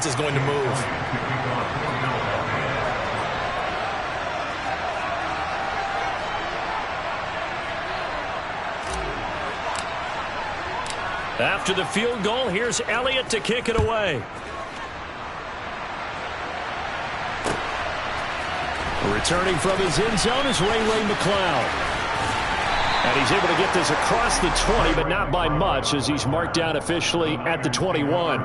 is going to move. After the field goal, here's Elliott to kick it away. Returning from his end zone is Ray McCloud. And he's able to get this across the 20, but not by much, as he's marked down officially at the 21.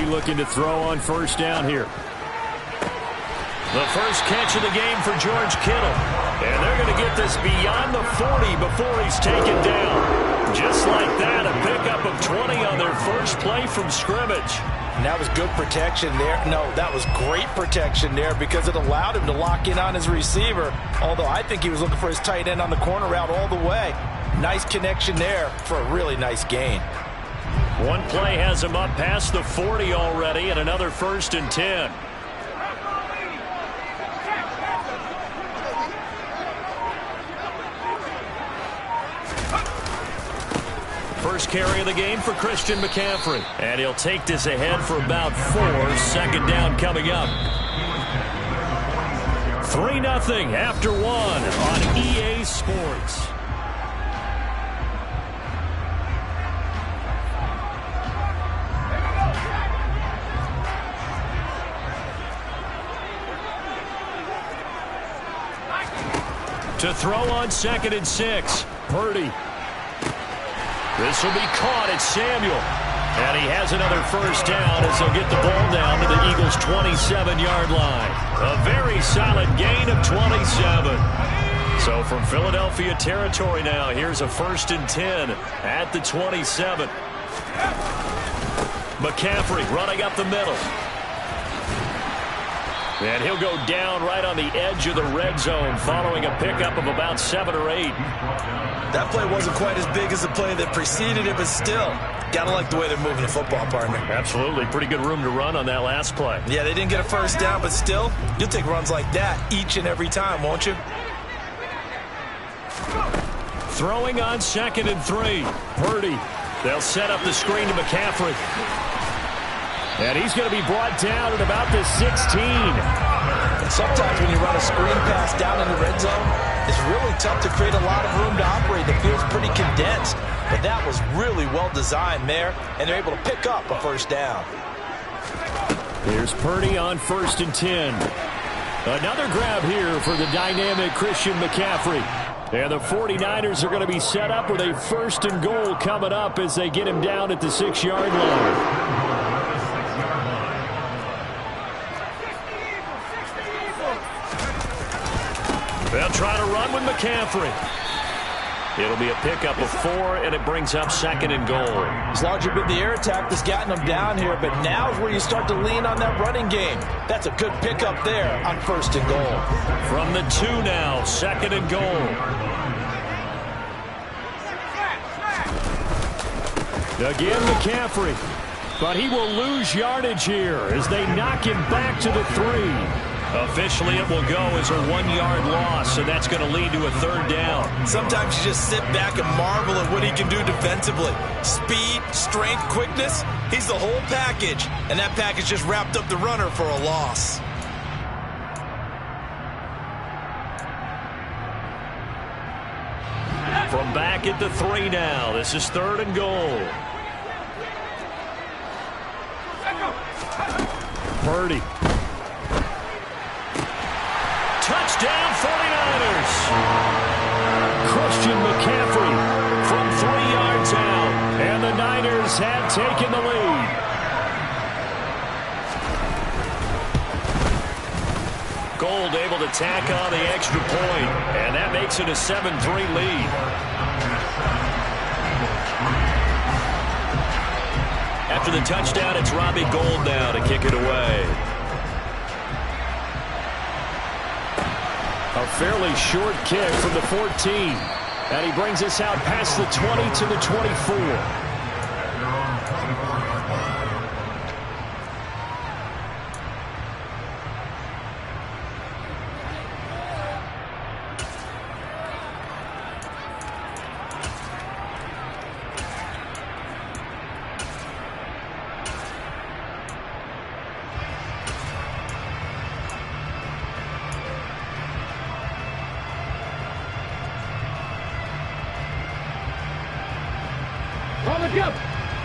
Looking to throw on first down here. The first catch of the game for George Kittle. And they're going to get this beyond the 40 before he's taken down. Just like that, a pickup of 20 on their first play from scrimmage. And that was good protection there. No, that was great protection there because it allowed him to lock in on his receiver. Although I think he was looking for his tight end on the corner route all the way. Nice connection there for a really nice gain. One play has him up past the 40 already, and another 1st and 10. First carry of the game for Christian McCaffrey. And he'll take this ahead for about 4. 2nd down coming up. 3-0 after 1 on EA Sports. To throw on 2nd and 6. Purdy. This will be caught. It's Samuel. And he has another first down as they'll get the ball down to the Eagles' 27-yard line. A very solid gain of 27. So from Philadelphia territory now, here's a 1st and 10 at the 27. McCaffrey running up the middle. And he'll go down right on the edge of the red zone following a pickup of about 7 or 8. That play wasn't quite as big as the play that preceded it, but still, gotta like the way they're moving the football, partner. Absolutely. Pretty good room to run on that last play. Yeah, they didn't get a first down, but still, you'll take runs like that each and every time, won't you? Throwing on 2nd and 3. Purdy. They'll set up the screen to McCaffrey. And he's going to be brought down at about the 16. And sometimes when you run a screen pass down in the red zone, it's really tough to create a lot of room to operate. The field's pretty condensed. But that was really well designed there, and they're able to pick up a first down. Here's Purdy on 1st and 10. Another grab here for the dynamic Christian McCaffrey. And the 49ers are going to be set up with a 1st and goal coming up as they get him down at the 6-yard line. They'll try to run with McCaffrey. It'll be a pickup of 4, and it brings up 2nd and goal. It's largely been the air attack that's gotten them down here, but now is where you start to lean on that running game. That's a good pickup there on 1st and goal. From the 2 now, 2nd and goal. Again, McCaffrey. But he will lose yardage here as they knock him back to the 3. Officially, it will go as a 1-yard loss, and that's going to lead to a 3rd down. Sometimes you just sit back and marvel at what he can do defensively. Speed, strength, quickness, he's the whole package. And that package just wrapped up the runner for a loss. From back at the 3 now, this is 3rd and goal. Purdy. Touchdown 49ers. Christian McCaffrey from 3 yards out. And the Niners have taken the lead. Gold able to tack on the extra point. And that makes it a 7-3 lead. After the touchdown, it's Robbie Gould now to kick it away. A fairly short kick from the 14. And he brings us out past the 20 to the 24.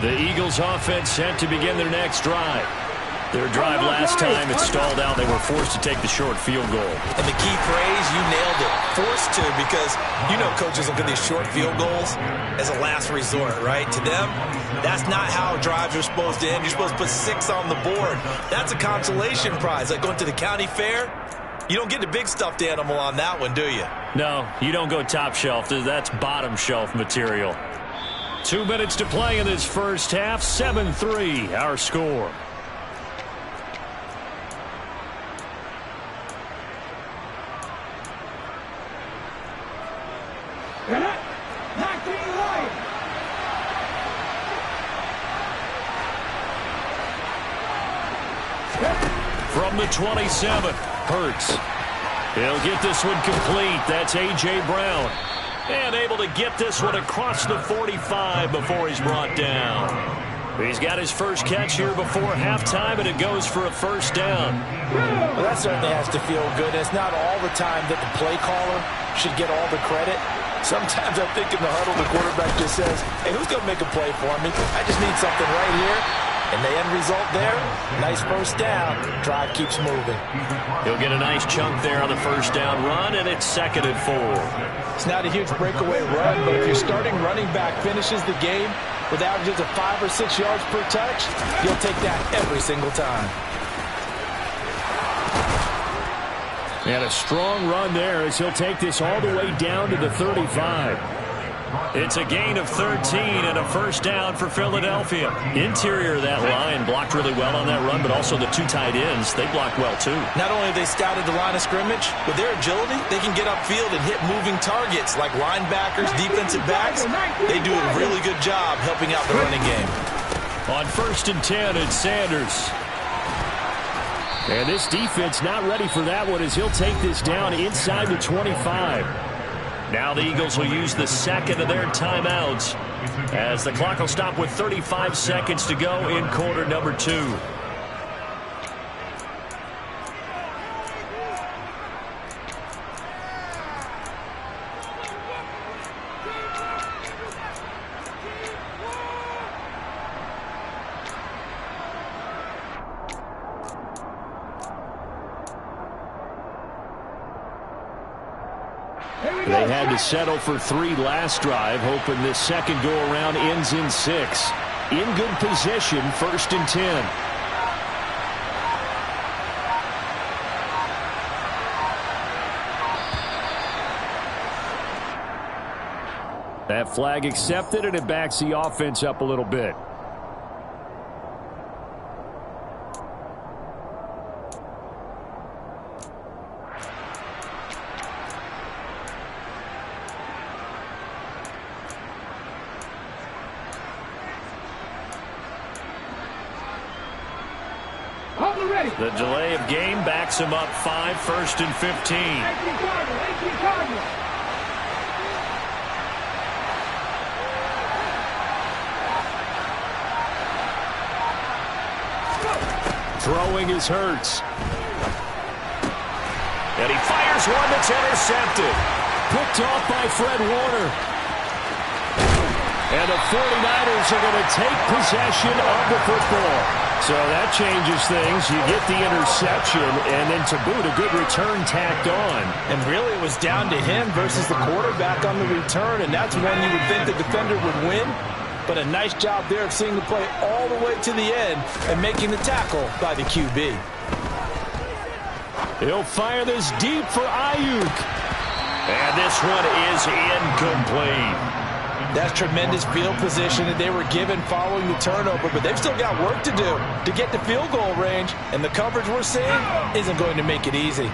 The Eagles offense set to begin their next drive. Their drive last time, it stalled out. They were forced to take the short field goal. And the key phrase, you nailed it. Forced to, because you know coaches look at these short field goals as a last resort, right? To them, that's not how drives are supposed to end. You're supposed to put 6 on the board. That's a consolation prize. Like going to the county fair, you don't get the big stuffed animal on that one, do you? No, you don't go top shelf. That's bottom shelf material. 2 minutes to play in this first half. 7-3, our score. From the 27, Hurts. He'll get this one complete. That's A.J. Brown. And able to get this one across the 45 before he's brought down. He's got his first catch here before halftime, and it goes for a first down. Well, that certainly has to feel good. It's not all the time that the play caller should get all the credit. Sometimes I think in the huddle, the quarterback just says, hey, who's going to make a play for me? I just need something right here. And the end result there, nice first down. Drive keeps moving. He'll get a nice chunk there on the first down run, and it's 2nd and 4. It's not a huge breakaway run, but if your starting running back finishes the game with averages of 5 or 6 yards per touch, you'll take that every single time. And a strong run there as he'll take this all the way down to the 35. It's a gain of 13 and a first down for Philadelphia. Interior of that line blocked really well on that run, but also the 2 tight ends, they blocked well too. Not only have they scouted the line of scrimmage, with their agility, they can get upfield and hit moving targets like linebackers, defensive backs. They do a really good job helping out the running game. On 1st and 10, it's Sanders. And this defense not ready for that one as he'll take this down inside the 25. Now the Eagles will use the 2nd of their timeouts as the clock will stop with 35 seconds to go in quarter number 2. They had to settle for 3 last drive, hoping this second go-around ends in 6. In good position, 1st and 10. That flag accepted, and it backs the offense up a little bit. The delay of game backs him up 5, 1st and 15. Throwing is Hurts. And he fires one that's intercepted. Picked off by Fred Warner. And the 49ers are going to take possession of the football. So that changes things. You get the interception, and then to boot, a good return tacked on. And really, it was down to him versus the quarterback on the return, and that's one you would think the defender would win. But a nice job there of seeing the play all the way to the end and making the tackle by the QB. He'll fire this deep for Ayuk. And this one is incomplete. That's tremendous field position that they were given following the turnover, but they've still got work to do to get to field goal range, and the coverage we're seeing isn't going to make it easy.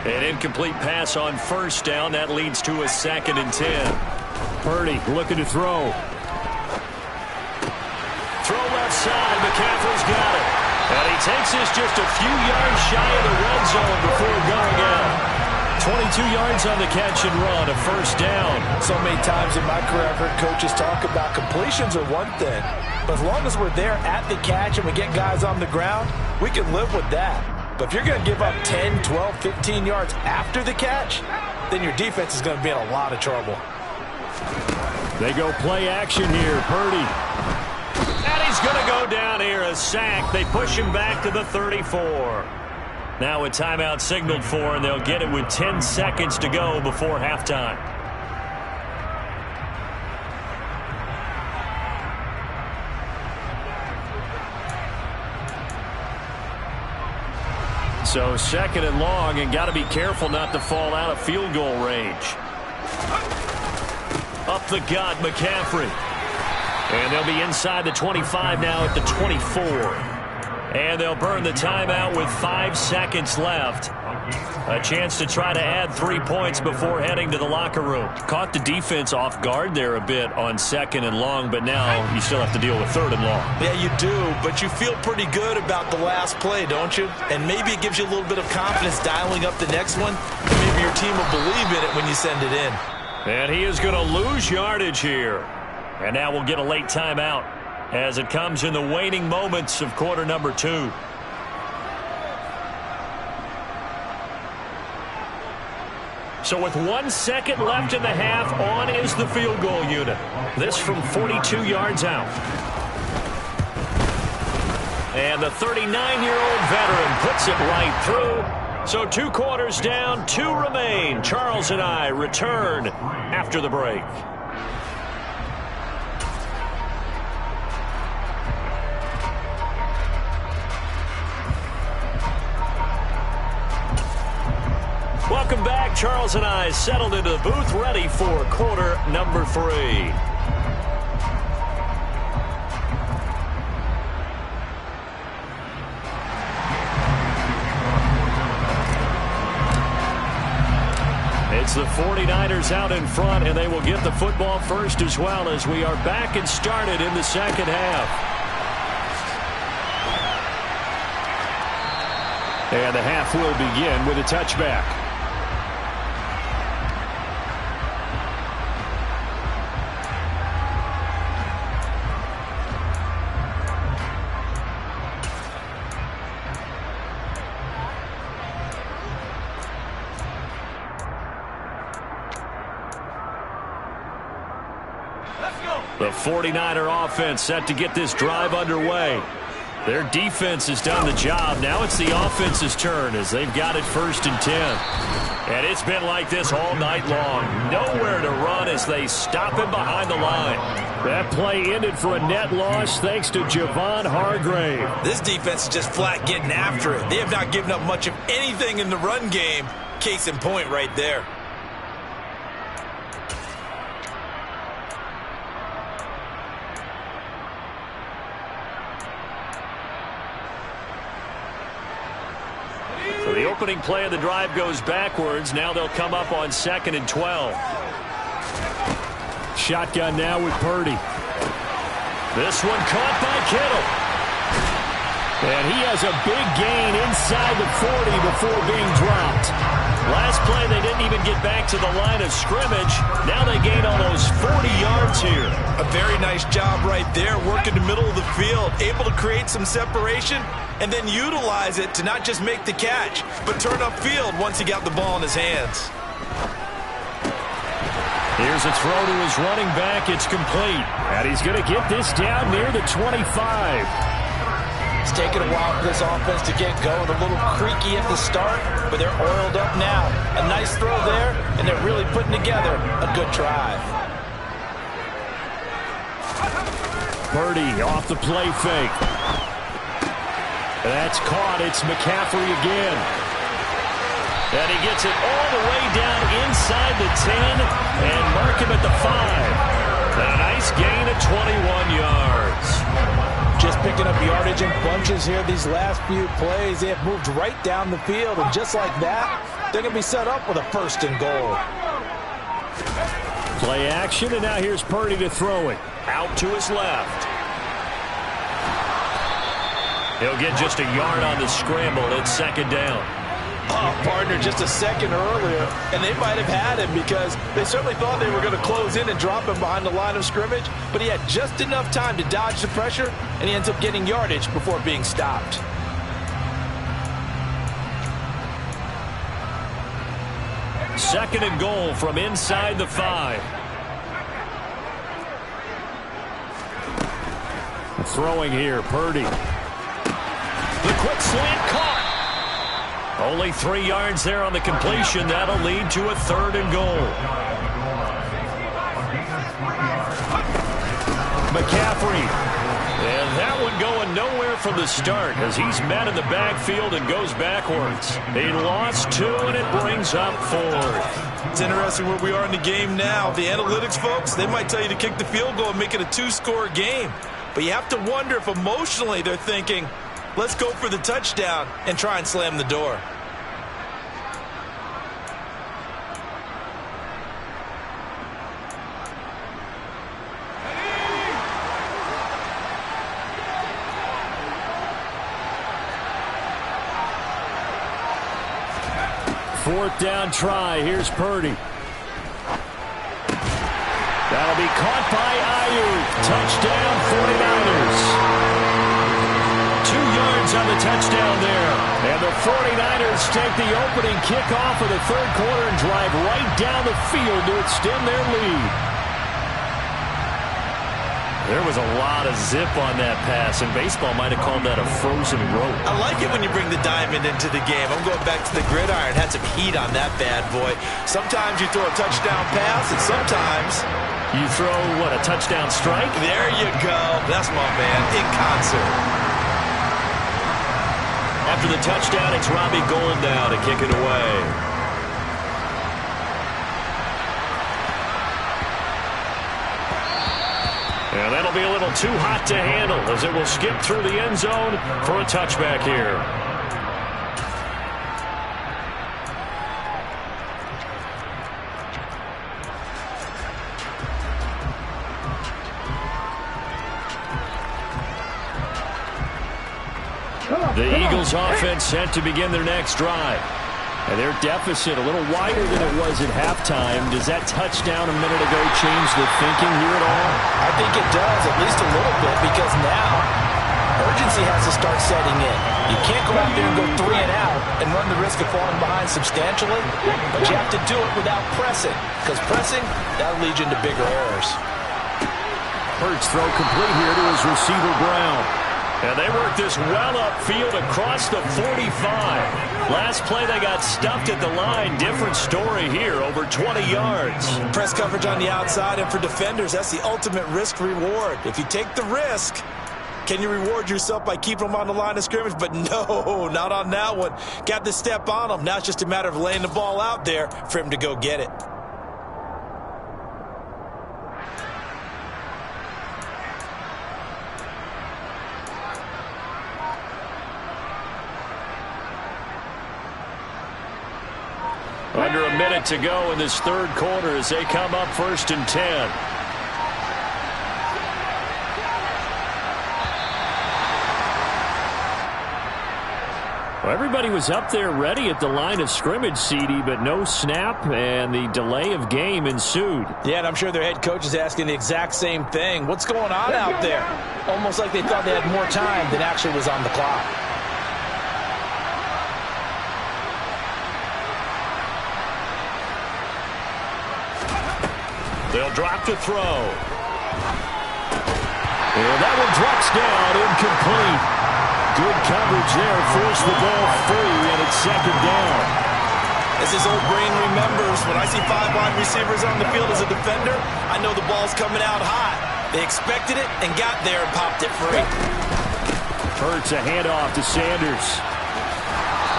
An incomplete pass on first down. That leads to a 2nd and 10. Purdy looking to throw. Throw left side. McCaffrey's got it. And he takes this just a few yards shy of the red zone before going out. 22 yards on the catch and run, a first down. So many times in my career I've heard coaches talk about completions are one thing, but as long as we're there at the catch and we get guys on the ground, we can live with that. But if you're going to give up 10, 12, 15 yards after the catch, then your defense is going to be in a lot of trouble. They go play action here. Purdy. And he's going to go down here, a sack. They push him back to the 34. Now a timeout signaled for, and they'll get it with 10 seconds to go before halftime. So 2nd and long, and got to be careful not to fall out of field goal range. Up the gut, McCaffrey. And they'll be inside the 25 now at the 24. And they'll burn the timeout with 5 seconds left. A chance to try to add 3 points before heading to the locker room. Caught the defense off guard there a bit on 2nd and long, but now you still have to deal with 3rd and long. Yeah, you do, but you feel pretty good about the last play, don't you? And maybe it gives you a little bit of confidence dialing up the next one. And maybe your team will believe in it when you send it in. And he is going to lose yardage here. And now we'll get a late timeout as it comes in the waning moments of quarter number 2. So with 1 second left in the half, on is the field goal unit. This from 42 yards out. And the 39-year-old veteran puts it right through. So 2 quarters down, 2 remain. Charles and I return after the break. Welcome back. Charles and I settled into the booth, ready for quarter number 3. It's the 49ers out in front, and they will get the football first as well as we are back and started in the second half. And the half will begin with a touchback. The 49er offense set to get this drive underway. Their defense has done the job. Now it's the offense's turn as they've got it 1st and 10. And it's been like this all night long. Nowhere to run as they stop him behind the line. That play ended for a net loss thanks to Javon Hargrave. This defense is just flat getting after it. They have not given up much of anything in the run game. Case in point right there. So the opening play of the drive goes backwards. Now they'll come up on 2nd and 12. Shotgun now with Purdy. This one caught by Kittle. And he has a big gain inside the 40 before being dropped. Last play, they didn't even get back to the line of scrimmage. Now they gain almost 40 yards here. A very nice job right there, working the middle of the field, able to create some separation and then utilize it to not just make the catch, but turn upfield once he got the ball in his hands. Here's a throw to his running back. It's complete. And he's going to get this down near the 25. It's taken a while for this offense to get going. A little creaky at the start, but they're oiled up now. A nice throw there, and they're really putting together a good drive. Purdy off the play fake. That's caught. It's McCaffrey again. And he gets it all the way down inside the 10 and mark him at the 5. And a nice gain of 21 yards. Just picking up yardage in bunches here these last few plays. They have moved right down the field, and just like that, they're going to be set up with a 1st and goal. Play action, and now here's Purdy to throw it. Out to his left. He'll get just a yard on the scramble. It's 2nd down. Oh, partner, just a second earlier, and they might have had him because they certainly thought they were going to close in and drop him behind the line of scrimmage, but he had just enough time to dodge the pressure, and he ends up getting yardage before being stopped. Second and goal from inside the 5. Throwing here, Purdy. The quick slant caught. Only 3 yards there on the completion. That'll lead to a 3rd and goal. McCaffrey. And that one going nowhere from the start as he's met in the backfield and goes backwards. He lost 2, and it brings up 4th. It's interesting where we are in the game now. The analytics folks, they might tell you to kick the field goal and make it a 2-score game. But you have to wonder if emotionally they're thinking, let's go for the touchdown and try and slam the door. Fourth down try. Here's Purdy. That'll be caught by Ayuk. Touchdown 49ers. 2 yards on the touchdown there. And the 49ers take the opening kickoff of the 3rd quarter and drive right down the field to extend their lead. There was a lot of zip on that pass, and baseball might have called that a frozen rope. I like it when you bring the diamond into the game. I'm going back to the gridiron. Had some heat on that bad boy. Sometimes you throw a touchdown pass, and sometimes you throw, what, a touchdown strike? There you go. That's my man, in concert. After the touchdown, it's Robbie Gould now to kick it away. And that'll be a little too hot to handle as it will skip through the end zone for a touchback here. The Eagles offense set to begin their next drive. And their deficit a little wider than it was at halftime. Does that touchdown a minute ago change the thinking here at all? I think it does, at least a little bit, because now urgency has to start setting in. You can't go out there and go 3 and out and run the risk of falling behind substantially, but you have to do it without pressing, because pressing, that'll lead you into bigger errors. Hurts throw complete here to his receiver, Brown. And they work this well upfield across the 45. Last play, they got stuffed at the line. Different story here, over 20 yards. Press coverage on the outside, and for defenders, that's the ultimate risk-reward. If you take the risk, can you reward yourself by keeping them on the line of scrimmage? But no, not on that one. Got to step on them. Now it's just a matter of laying the ball out there for him to go get it. Under a minute to go in this 3rd quarter as they come up 1st and 10. Well, everybody was up there ready at the line of scrimmage, CD, but no snap, and the delay of game ensued. Yeah, and I'm sure their head coach is asking the exact same thing. What's going on out there? Almost like they thought they had more time than actually was on the clock. They'll drop to throw. And that one drops down, incomplete. Good coverage there, forced the ball free, and it's 2nd down. As his old brain remembers, when I see 5 wide receivers on the field as a defender, I know the ball's coming out hot. They expected it and got there and popped it free. Hurts a handoff to Sanders.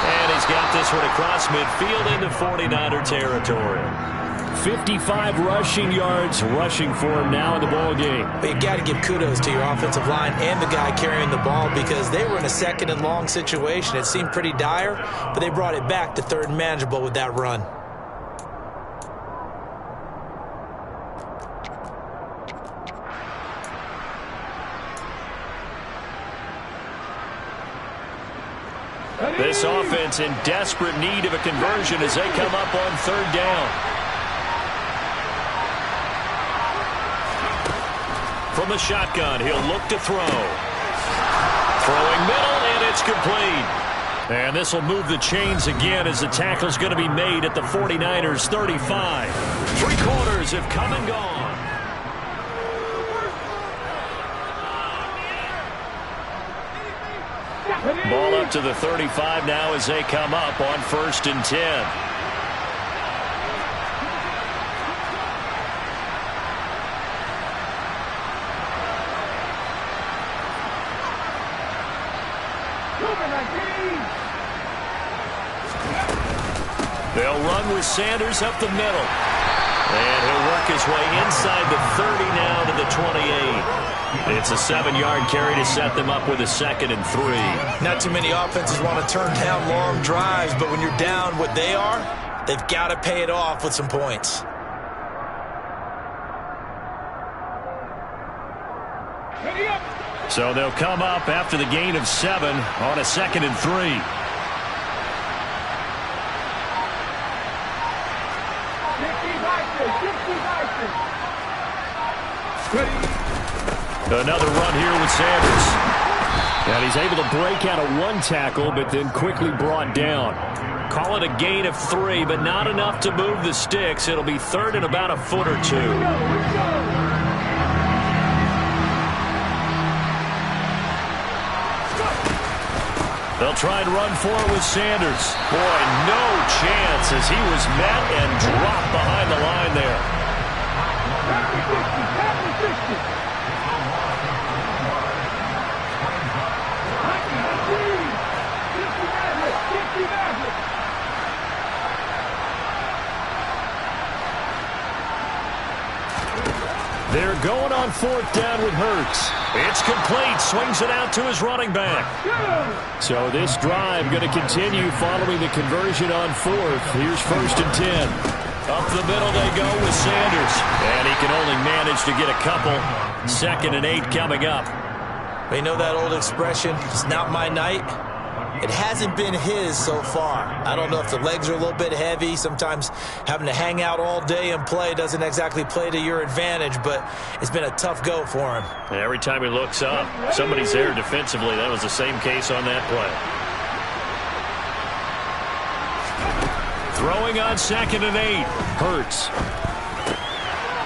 And he's got this one across midfield into 49er territory. 55 rushing yards rushing for him now in the ball game. But you got to give kudos to your offensive line and the guy carrying the ball because they were in a second and long situation. It seemed pretty dire, but they brought it back to third and manageable with that run. This offense in desperate need of a conversion as they come up on third down. From the shotgun, he'll look to throw. Throwing middle, and it's complete. And this will move the chains again as the tackle's going to be made at the 49ers' 35. 3 quarters have come and gone. Ball up to the 35 now as they come up on 1st and 10. They'll run with Sanders up the middle. And he'll work his way inside the 30 now to the 28. It's a 7-yard carry to set them up with a 2nd and 3. Not too many offenses want to turn down long drives, but when you're down what they are, they've got to pay it off with some points. So they'll come up after the gain of 7 on a 2nd and 3. Another run here with Sanders. And he's able to break out of 1 tackle, but then quickly brought down. Call it a gain of 3, but not enough to move the sticks. It'll be 3rd and about a foot or 2. They'll try and run for it with Sanders. Boy, no chance as he was met and dropped behind the line there. They're going on 4th down with Hurts. It's complete. Swings it out to his running back. So this drive going to continue following the conversion on 4th. Here's 1st and 10. Up the middle they go with Sanders. And he can only manage to get a couple. 2nd and 8 coming up. You know that old expression, it's not my night? It hasn't been his so far. I don't know if the legs are a little bit heavy. Sometimes having to hang out all day and play doesn't exactly play to your advantage, but it's been a tough go for him. And every time he looks up, somebody's there defensively. That was the same case on that play. Throwing on 2nd and 8. Hurts.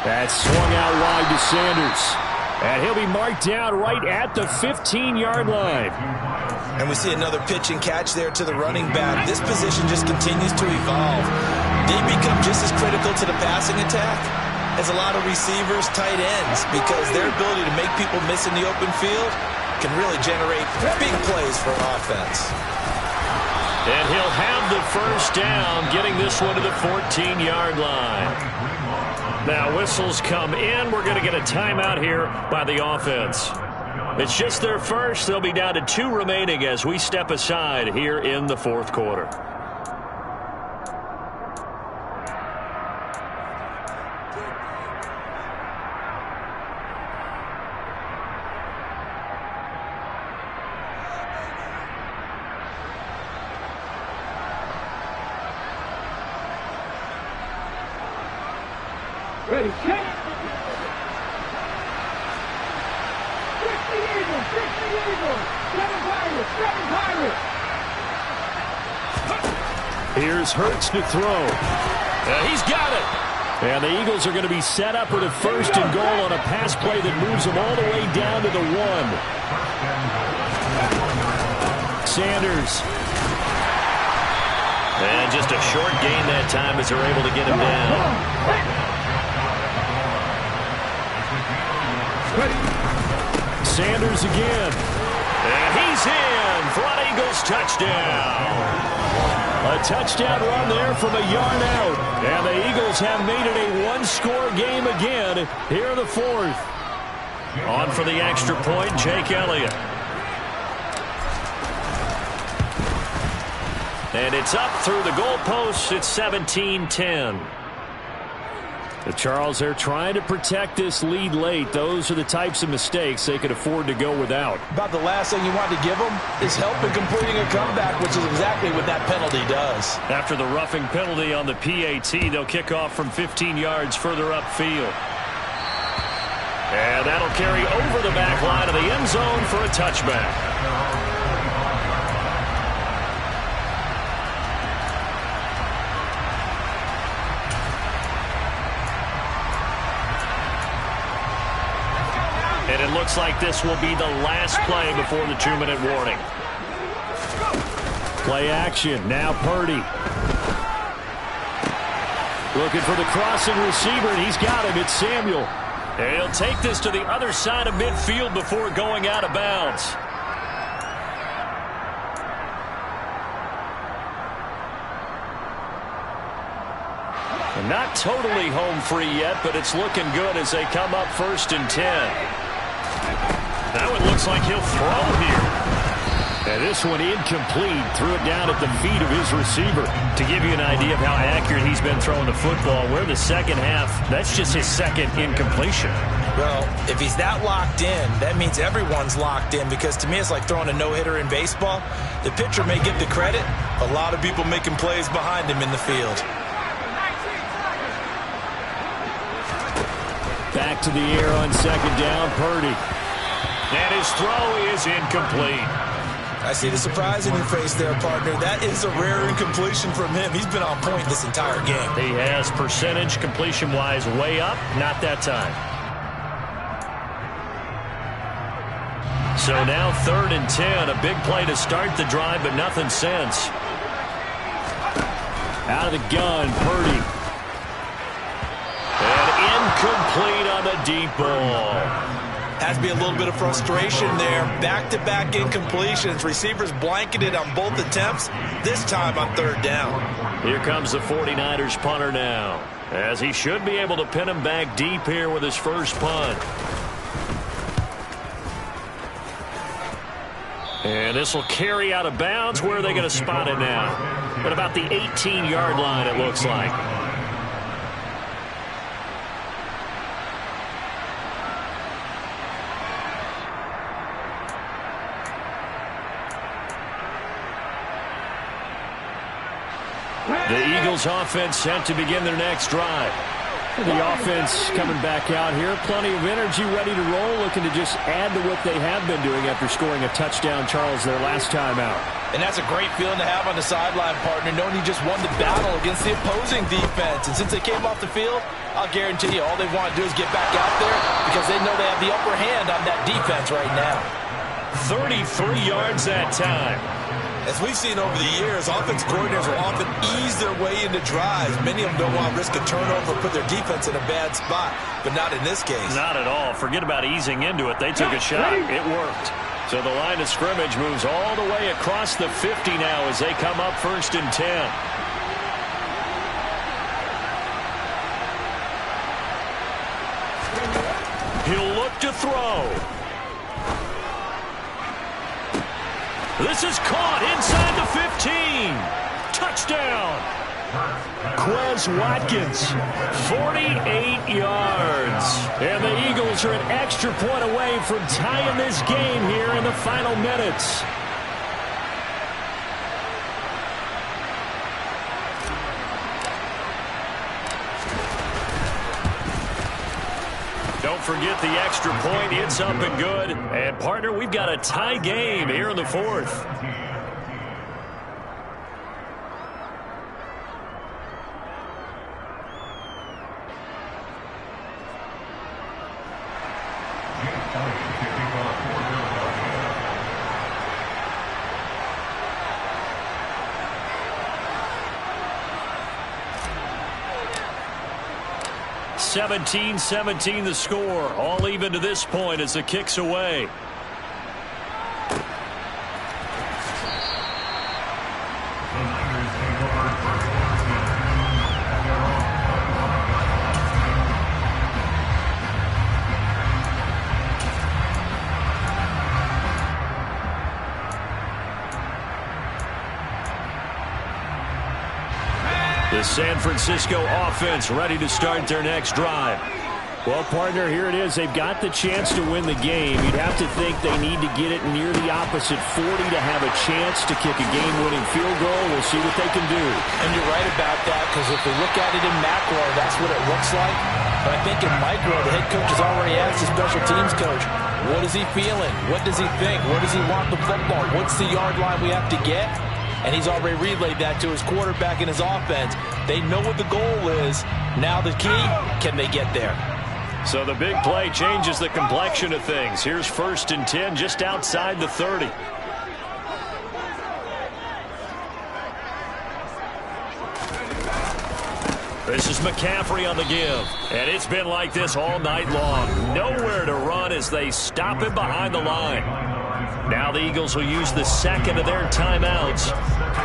That's swung out wide to Sanders. And he'll be marked down right at the 15-yard line. And we see another pitch and catch there to the running back. This position just continues to evolve. They become just as critical to the passing attack as a lot of receivers, tight ends, because their ability to make people miss in the open field can really generate big plays for offense. And he'll have the 1st down, getting this one to the 14-yard line. Now whistles come in. We're going to get a timeout here by the offense. It's just their first. They'll be down to 2 remaining as we step aside here in the 4th quarter. Ready, kick. 60 Eagles, 7 Pirates. Here's Hurts to throw. He's got it. And the Eagles are going to be set up with a 1st and goal on a pass play that moves them all the way down to the 1. Sanders. And just a short gain that time as they're able to get him down. Sanders again. And he's in for an Eagles touchdown. A touchdown run there from a yard out. And the Eagles have made it a one-score game again here in the fourth. On for the extra point, Jake Elliott. And it's up through the goalposts. It's 17-10. The Charles, they're trying to protect this lead late. Those are the types of mistakes they could afford to go without. About the last thing you want to give them is help in completing a comeback, which is exactly what that penalty does. After the roughing penalty on the PAT, they'll kick off from 15 yards further upfield. And that'll carry over the back line of the end zone for a touchback. And it looks like this will be the last play before the 2-minute warning. Play action. Now Purdy. Looking for the crossing receiver, and he's got him. It's Samuel. And he'll take this to the other side of midfield before going out of bounds. And not totally home free yet, but it's looking good as they come up 1st and 10. Now it looks like he'll throw here. And this one incomplete. Threw it down at the feet of his receiver. To give you an idea of how accurate he's been throwing the football, we're in the second half. That's just his second incompletion. Well, if he's that locked in, that means everyone's locked in, because to me it's like throwing a no-hitter in baseball. The pitcher may get the credit. A lot of people making plays behind him in the field. Back to the air on 2nd down, Purdy. And his throw is incomplete. I see the surprise in your face there, partner. That is a rare incompletion from him. He's been on point this entire game. He has percentage completion-wise way up. Not that time. So now 3rd and 10. A big play to start the drive, but nothing since. Out of the gun, Purdy. And incomplete on the deep ball. Has to be a little bit of frustration there. Back-to-back incompletions. Receivers blanketed on both attempts, this time on 3rd down. Here comes the 49ers punter now, as he should be able to pin him back deep here with his first punt. And this will carry out of bounds. Where are they going to spot it now? At about the 18-yard line, it looks like. The Eagles offense set to begin their next drive. The offense coming back out here. Plenty of energy, ready to roll, looking to just add to what they have been doing after scoring a touchdown, Charles, their last time out. And that's a great feeling to have on the sideline, partner, knowing you just won the battle against the opposing defense. And since they came off the field, I'll guarantee you all they want to do is get back out there, because they know they have the upper hand on that defense right now. 33 yards that time. As we've seen over the years, offense coordinators will often ease their way into drives. Many of them don't want to risk a turnover or put their defense in a bad spot, but not in this case. Not at all. Forget about easing into it. They took a shot. It worked. So the line of scrimmage moves all the way across the 50 now as they come up 1st and 10. He'll look to throw. This is caught inside the 15. Touchdown. Quez Watkins, 48 yards. And the Eagles are an extra point away from tying this game here in the final minutes. Don't forget the extra point. It's up and good. And, partner, we've got a tie game here in the fourth. (17-17) the score. All even to this point as the kick's away. The San Francisco offense ready to start their next drive. Well, partner, here it is. They've got the chance to win the game. You'd have to think they need to get it near the opposite 40 to have a chance to kick a game-winning field goal. We'll see what they can do. And you're right about that, because if we look at it in macro, that's what it looks like. But I think in micro, the head coach has already asked the special teams coach, what is he feeling? What does he think? Where does he want the football? What's the yard line we have to get? And he's already relayed that to his quarterback and his offense. They know what the goal is. Now the key, can they get there? So the big play changes the complexion of things. Here's 1st and 10 just outside the 30. This is McCaffrey on the give. And it's been like this all night long. Nowhere to run as they stop him behind the line. Now the Eagles will use the second of their timeouts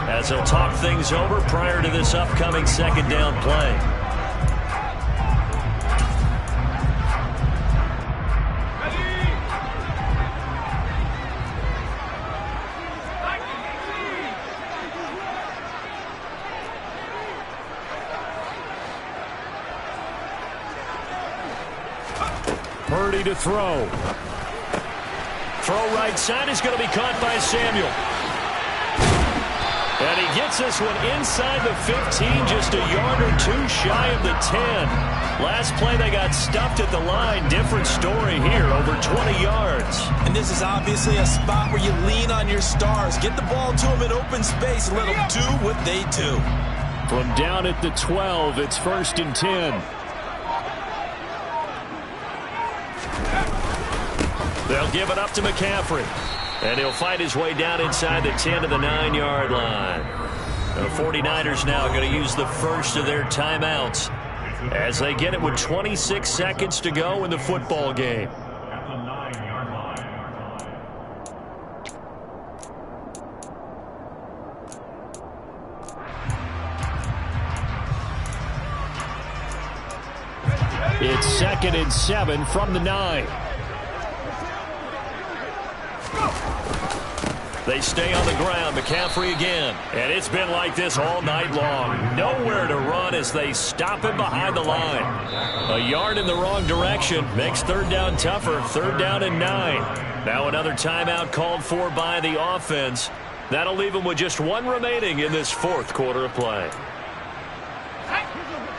as they'll talk things over prior to this upcoming second down play. Purdy to throw. Throw right side is going to be caught by Samuel. And he gets this one inside the 15, just a yard or two shy of the 10. Last play they got stuffed at the line. Different story here, over 20 yards. And this is obviously a spot where you lean on your stars. Get the ball to them in open space and let them do what they do. From down at the 12, it's 1st and 10. They'll give it up to McCaffrey. And he'll fight his way down inside the 10 to the 9-yard line. The 49ers now going to use the first of their timeouts as they get it with 26 seconds to go in the football game. It's 2nd and 7 from the 9. They stay on the ground. McCaffrey again. And it's been like this all night long. Nowhere to run as they stop him behind the line. A yard in the wrong direction makes 3rd down tougher. 3rd down and 9. Now another timeout called for by the offense. That'll leave them with just one remaining in this 4th quarter of play.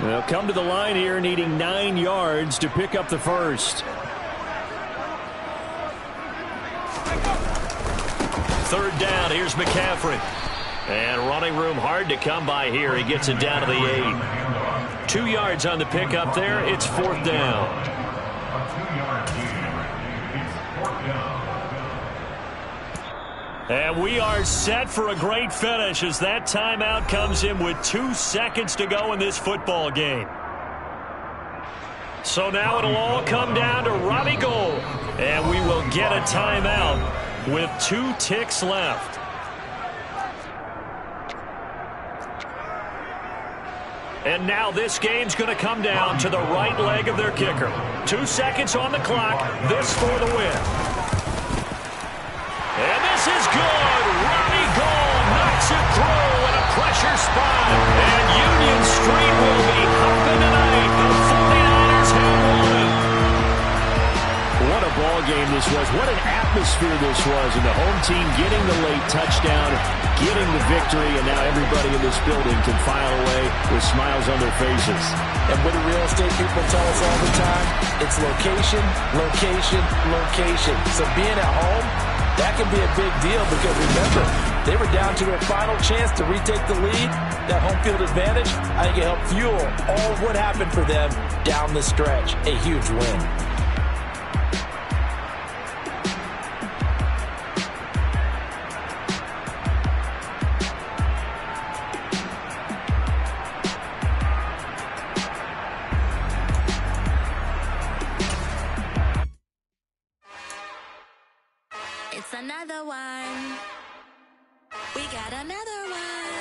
They'll come to the line here needing 9 yards to pick up the first. 3rd down. Here's McCaffrey. And running room hard to come by here. He gets it down to the 8. 2 yards on the pickup there. It's 4th down. And we are set for a great finish as that timeout comes in with 2 seconds to go in this football game. So now it'll all come down to Robbie Gould. And we will get a timeout with 2 ticks left. And now this game's going to come down to the right leg of their kicker. 2 seconds on the clock. This for the win. And this is good. Robbie Gould knocks it through in a pressure spot. And Union Street will be hopping tonight. The 49ers have won. What a ball game this was. What an atmosphere this was. And the home team getting the late touchdown, getting the victory, and now everybody in this building can file away with smiles on their faces. And what do real estate people tell us all the time? It's location, location, location. So being at home, that can be a big deal because remember, they were down to their final chance to retake the lead. That home field advantage, I think it helped fuel all of what happened for them down the stretch. A huge win. It's another one. We got another one.